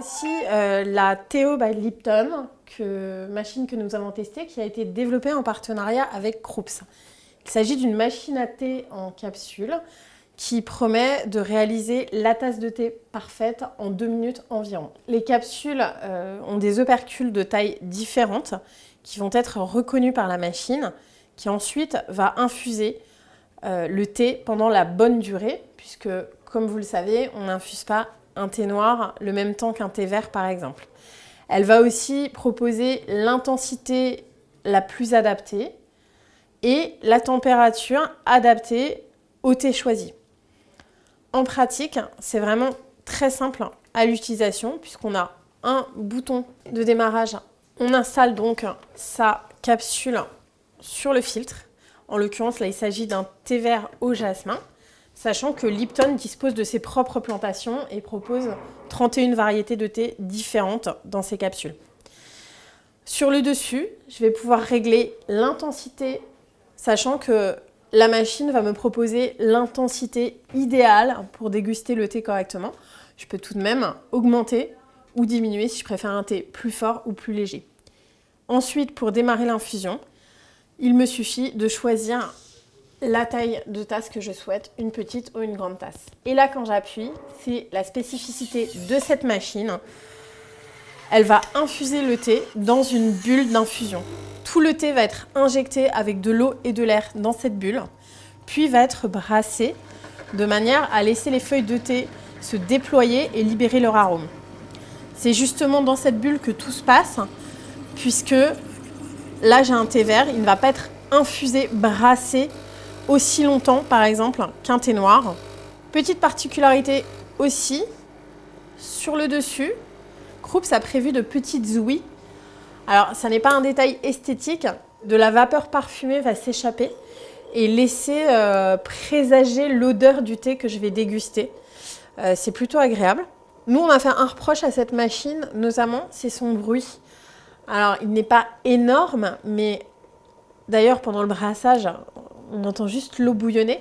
Voici la Theo by Lipton, machine que nous avons testée, qui a été développée en partenariat avec Krups. Il s'agit d'une machine à thé en capsule qui promet de réaliser la tasse de thé parfaite en 2 minutes environ. Les capsules ont des opercules de taille différentes qui vont être reconnues par la machine, qui ensuite va infuser le thé pendant la bonne durée, puisque, comme vous le savez, on n'infuse pas un thé noir le même temps qu'un thé vert, par exemple. Elle va aussi proposer l'intensité la plus adaptée et la température adaptée au thé choisi. En pratique, c'est vraiment très simple à l'utilisation puisqu'on a un bouton de démarrage. On installe donc sa capsule sur le filtre. En l'occurrence, là, il s'agit d'un thé vert au jasmin, sachant que Lipton dispose de ses propres plantations et propose 31 variétés de thé différentes dans ses capsules. Sur le dessus, je vais pouvoir régler l'intensité, sachant que la machine va me proposer l'intensité idéale pour déguster le thé correctement. Je peux tout de même augmenter ou diminuer si je préfère un thé plus fort ou plus léger. Ensuite, pour démarrer l'infusion, il me suffit de choisir la taille de tasse que je souhaite, une petite ou une grande tasse. Et là, quand j'appuie, c'est la spécificité de cette machine. Elle va infuser le thé dans une bulle d'infusion. Tout le thé va être injecté avec de l'eau et de l'air dans cette bulle, puis va être brassé de manière à laisser les feuilles de thé se déployer et libérer leur arôme. C'est justement dans cette bulle que tout se passe, puisque là j'ai un thé vert, il ne va pas être infusé, brassé aussi longtemps par exemple qu'un thé noir. Petite particularité aussi, sur le dessus, Krups a prévu de petites ouïes. Alors ça n'est pas un détail esthétique, de la vapeur parfumée va s'échapper et laisser présager l'odeur du thé que je vais déguster. C'est plutôt agréable. Nous, on a fait un reproche à cette machine, notamment, c'est son bruit. Alors, il n'est pas énorme, mais d'ailleurs, pendant le brassage, on entend juste l'eau bouillonner.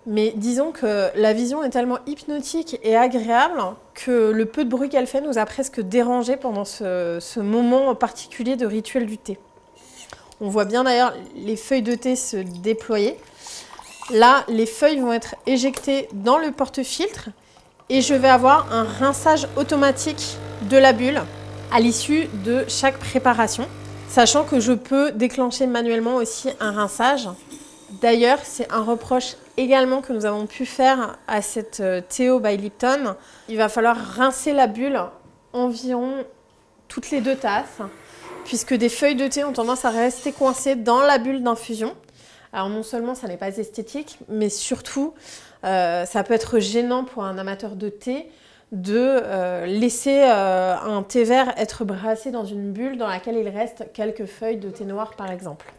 Mais disons que la vision est tellement hypnotique et agréable que le peu de bruit qu'elle fait nous a presque dérangés pendant ce moment particulier de rituel du thé. On voit bien d'ailleurs les feuilles de thé se déployer. Là, les feuilles vont être éjectées dans le porte-filtre et je vais avoir un rinçage automatique de la bulle à l'issue de chaque préparation, sachant que je peux déclencher manuellement aussi un rinçage. D'ailleurs, c'est un reproche également que nous avons pu faire à cette Theo by Lipton. Il va falloir rincer la bulle environ toutes les 2 tasses, puisque des feuilles de thé ont tendance à rester coincées dans la bulle d'infusion. Alors non seulement ça n'est pas esthétique, mais surtout ça peut être gênant pour un amateur de thé de laisser un thé vert être brassé dans une bulle dans laquelle il reste quelques feuilles de thé noir par exemple.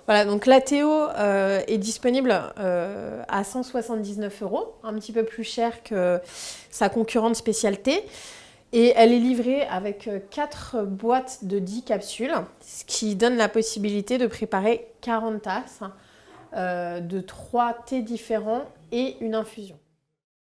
Voilà, donc la Theo est disponible à 179 €, un petit peu plus cher que sa concurrente spécialité. Et elle est livrée avec 4 boîtes de 10 capsules, ce qui donne la possibilité de préparer 40 tasses de 3 thés différents et une infusion.